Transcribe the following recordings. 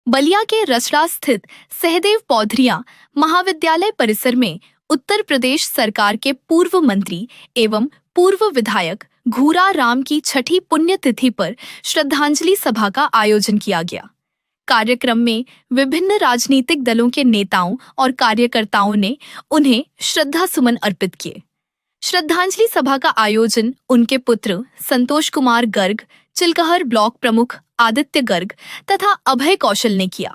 बलिया के रसड़ा स्थित सहदेव पौधरिया महाविद्यालय परिसर में उत्तर प्रदेश सरकार के पूर्व मंत्री एवं पूर्व विधायक घूरा राम की छठी पुण्यतिथि पर श्रद्धांजलि सभा का आयोजन किया गया। कार्यक्रम में विभिन्न राजनीतिक दलों के नेताओं और कार्यकर्ताओं ने उन्हें श्रद्धा सुमन अर्पित किए। श्रद्धांजलि सभा का आयोजन उनके पुत्र संतोष कुमार गर्ग, चिलकहर ब्लॉक प्रमुख आदित्य गर्ग तथा अभय कौशल ने किया।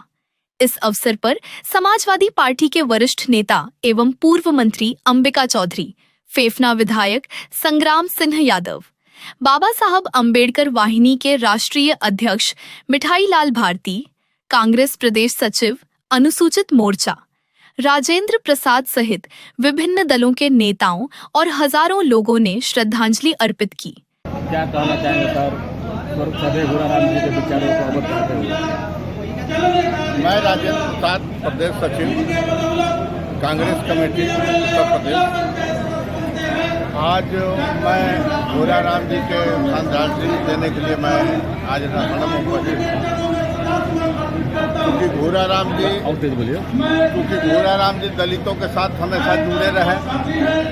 इस अवसर पर समाजवादी पार्टी के वरिष्ठ नेता एवं पूर्व मंत्री अंबिका चौधरी, फेफना विधायक संग्राम सिंह यादव, बाबा साहब अंबेडकर वाहिनी के राष्ट्रीय अध्यक्ष मिठाई लाल भारती, कांग्रेस प्रदेश सचिव अनुसूचित मोर्चा राजेंद्र प्रसाद सहित विभिन्न दलों के नेताओं और हजारों लोगों ने श्रद्धांजलि अर्पित की। क्या कहना चाहेंगे सर सहदेव घूरा राम जी के विचारों को अवगत करते हुए? मैं राजेंद्र प्रसाद, प्रदेश सचिव, कांग्रेस कमेटी उत्तर प्रदेश। आज मैं घूरा राम जी के श्रद्धांजलि देने के लिए मैं आज रसड़ा में उपस्थित हूँ। क्योंकि घूरा राम जी दलितों के साथ हमेशा जुड़े रहे।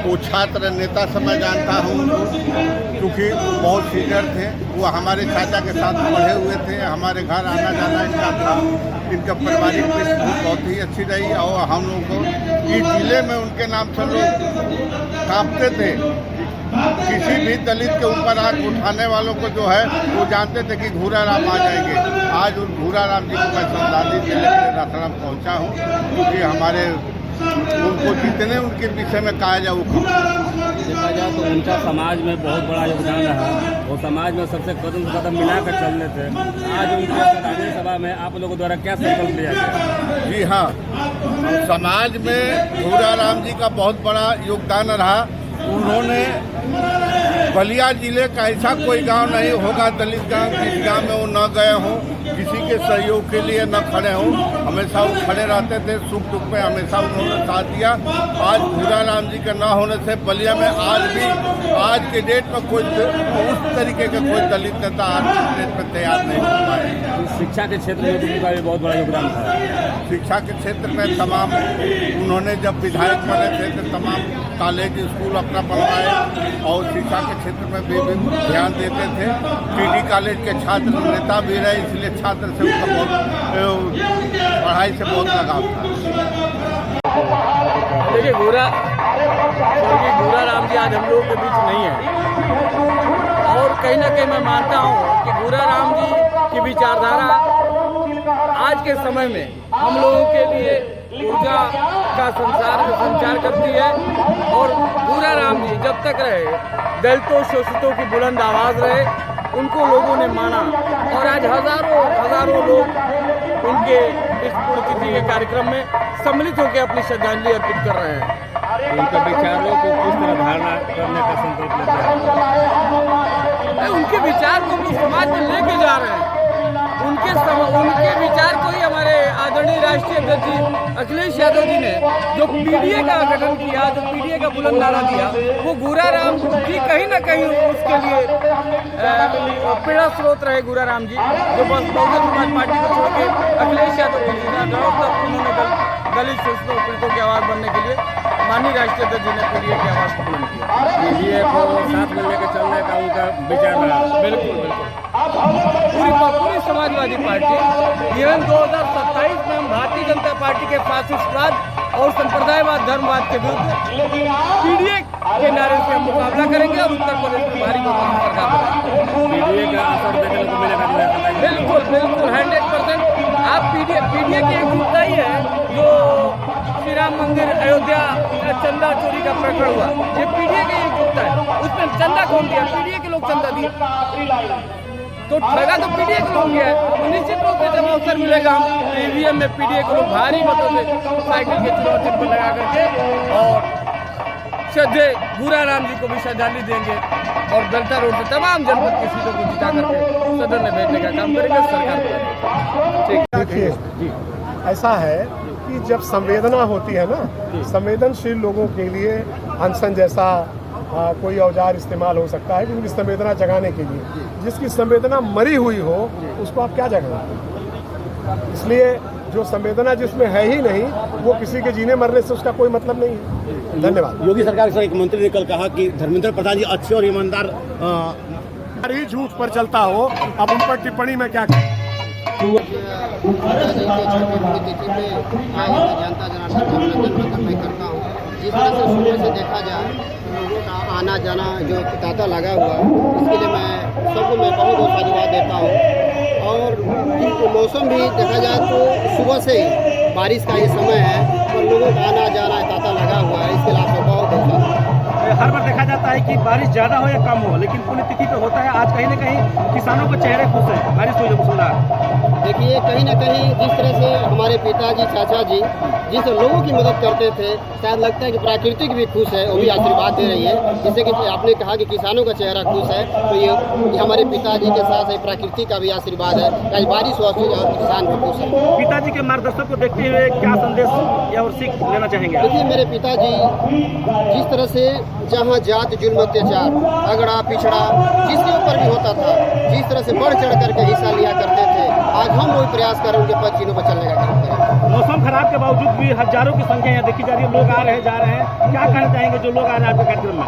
वो छात्र नेता से मैं जानता हूँ उनको, क्योंकि बहुत सीनियर थे। वो हमारे चाचा के साथ पढ़े हुए थे। हमारे घर आना जाना इनका था। इनका पारिवारिक पृष्ठभूमि बहुत ही अच्छी रही और हम लोगों को इस जिले में उनके नाम से लोग कांपते थे। किसी भी दलित के ऊपर आंख उठाने वालों को जो है वो जानते थे कि घूरा राम आ जाएंगे। आज उन घूरा राम जी को मैं श्रद्धांजलि देने के लिए रसड़ा पहुँचा हूँ, क्योंकि हमारे उनको जितने उनके विषय में कहा जाए वो देखा जाए तो उनका समाज में बहुत बड़ा योगदान रहा। वो समाज में सबसे कदम से कदम मिलाकर चल रहे थे। आज उनकी श्रद्धांजलि सभा में आप लोगों द्वारा क्या संकल्प लिया गया? जी हाँ, समाज में घूरा राम जी का बहुत बड़ा योगदान रहा। उन्होंने बलिया जिले का ऐसा कोई गांव नहीं होगा दलित गांव जिस गांव में वो न गए हों, किसी के सहयोग के लिए न खड़े हों। हमेशा वो खड़े रहते थे, सुख दुख में हमेशा उन्होंने साथ दिया। आज घूरा राम जी के न होने से बलिया में आज के डेट में कोई उस तरीके का कोई दलित नेता आज के डेट में तैयार नहीं हो पाए। शिक्षा के क्षेत्र में उनका भी बहुत बड़ा योगदान था। शिक्षा के क्षेत्र में तमाम उन्होंने जब विधायक बने थे तो तमाम कॉलेज स्कूल अपना बनवाए और शिक्षा के क्षेत्र में भी ध्यान देते थे। पीडी कॉलेज के छात्र नेता भी रहे, इसलिए छात्र से उनका बहुत पढ़ाई से बहुत लगाव था। देखिए घूरा राम जी आज हम लोगों के बीच नहीं है और कहीं ना कहीं मैं मानता हूँ कि घूरा राम जी की विचारधारा आज के समय में हम लोगों के लिए ऊर्जा का संचार करती है। और घूरा राम जी जब तक रहे, दलितों शोषितों की बुलंद आवाज़ रहे, उनको लोगों ने माना और आज हजारों लोग उनके इस पुण्यतिथि के कार्यक्रम में सम्मिलित होकर अपनी श्रद्धांजलि अर्पित कर रहे हैं। उनके विचारों को किस तरह धारणा करने का संकल्प लेते हैं? उनके विचार को हम समाज में लेके जा रहे हैं। उनके विचार को ही हमारे आदरणीय राष्ट्रीय अध्यक्ष अखिलेश यादव जी ने जो पीडीए का गठन किया, जो पीडीए का बुलंद नारा दिया, वो घूरा राम जी कहीं ना कहीं उसके लिए प्रेरणा स्रोत रहे। घूरा राम जी जो बस बहुजन समाज पार्टी को छोड़ के अखिलेश यादव जी उन्होंने दलित शोषितों पीड़ितों की आवाज़ बनने के लिए माननीय राष्ट्रीय अध्यक्ष जी ने पीडीए की आवाज़ को बुलंद किया। पीडीए को साथ में लेकर चलने का उनका विचार रहा। बिल्कुल पूरी समाजवादी पार्टी इवन 2027 में हम भारतीय जनता पार्टी के फासिस्टवाद और संप्रदायवाद धर्मवाद के विरुद्ध पीडीए के नारे से हम मुकाबला करेंगे और उत्तर प्रदेश में भारी बहुमत सरकार बनाएंगे। पीडीए का असर देखने को मिलेगा? बिल्कुल 100%। आप पीडीए की एकजुटता ही है जो श्री राम मंदिर अयोध्या चंदा चोरी का प्रकरण हुआ, ये पीडीए की एकजुटता है। उसमें चंदा कौन दिया? पीडीए के लोग चंदा दिए, तो ठगा तो पीडीए के लोग गया है। तो निश्चित रूप से जब अवसर मिलेगा हम ईवीएम में पीडीए के लोग भारी मतों से साइकिल के चुनाव चिन्ह पर लगा करके और श्रद्धे घूरा राम जी को भी श्रद्धांजलि देंगे और गलता रोड से तमाम जनपद की सीटों को जिता करके सदन में भेजने का काम करेंगे सरकार। देखिए ऐसा है कि जब संवेदना होती है ना, संवेदनशील लोगों के लिए अनशन जैसा कोई औजार इस्तेमाल हो सकता है उनकी संवेदना जगाने के लिए। जिसकी संवेदना मरी हुई हो उसको आप क्या जगाएं? इसलिए जो संवेदना जिसमें है ही नहीं, वो किसी के जीने मरने से उसका कोई मतलब नहीं है। धन्यवाद। योगी सरकार से एक मंत्री ने कल कहा कि धर्मेंद्र प्रधान जी अच्छे और ईमानदार ही झूठ पर चलता हो, अब उन पर टिप्पणी में क्या जनता जनार्दन का अभिनंदन मैं करता हूँ। जिस तरह से सुबह से देखा जाए लोगों का आना जाना जो तांता लगा हुआ है, इसके लिए मैं सबको मैं बहुत बहुत धन्यवाद देता हूँ। और मौसम भी देखा जाए तो सुबह से ही बारिश का ये समय है और लोगों का आना जाना तांता लगा हुआ है, इसके लिए आपको बहुत बहुत हर बार देखा जाता है कि बारिश ज़्यादा हो या कम हो, लेकिन पुण्यतिथि पे होता है। आज कहीं न कहीं किसानों के चेहरे खुश हैं, बारिश हुई है मुसलधार। देखिए कहीं ना कहीं जिस तरह से हमारे पिताजी चाचा जी जिस लोगों की मदद करते थे, शायद लगता है कि प्राकृतिक भी खुश है, वो भी आशीर्वाद दे रही है। जैसे कि आपने कहा कि किसानों का चेहरा खुश है, तो ये हमारे पिताजी के साथ प्रकृति का भी आशीर्वाद है। आज बारिश हुआ किसान भी खुश है। पिताजी के मार्गदर्शन को देखते हुए क्या संदेश या और सीख लेना चाहेंगे? देखिए मेरे पिताजी जिस तरह से जहाँ जात जुल्म अत्याचार अगड़ा पिछड़ा जिसके ऊपर भी होता था, जिस तरह से बढ़ चढ़ करके हिस्सा लिया करते थे, आज हम वही प्रयास करें उनके पद चिन्हों पर चलने का काम करें। मौसम खराब के बावजूद भी हजारों की संख्या यहाँ देखी जा रही है, लोग आ रहे हैं जा रहे हैं, क्या कहना चाहेंगे जो लोग आ रहे हैं आपके कार्यक्रम में?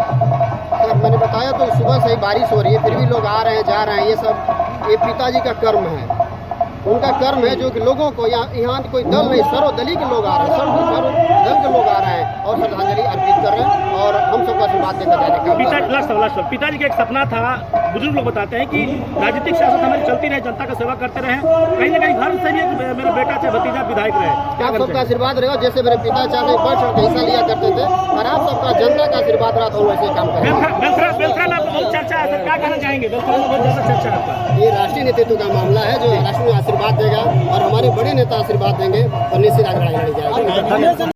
तो मैंने बताया तो सुबह से ही बारिश हो रही है, फिर भी लोग आ रहे हैं जा रहे हैं। ये सब ये पिताजी का कर्म है, उनका कर्म है जो कि लोगों को यहाँ कोई दल नहीं, सर्वदलीय के लोग आ रहे हैं, सर्वदल के लोग आ रहे हैं और श्रद्धांजलि अर्पित कर रहे हैं और हम सबका आशीर्वाद देकर जाने का। पिताजी का एक सपना था, बुजुर्ग लोग बताते हैं कि राजनीतिक सियासत हमारी चलती रहे, जनता का सेवा करते रहे, कहीं ना कहीं घर से भी मेरा बेटा चाहे भतीजा विधायक रहे। आप सबका आशीर्वाद रहेगा, जैसे मेरे पिता चाहते बढ़ चढ़ के हिस्सा लिया करते थे और आप सबका जनता का आशीर्वाद रहा तो वैसे काम करें। बेलथरा में बहुत चर्चा है, क्या कहना चाहेंगे? बेलथरा में बहुत ज़्यादा चर्चा है आपका। ये राष्ट्रीय नेतृत्व का मामला है जो राष्ट्र में आशीर्वाद देगा और हमारे बड़े नेता आशीर्वाद देंगे और निश्चित आगे लड़ाई लड़ी जाएगी।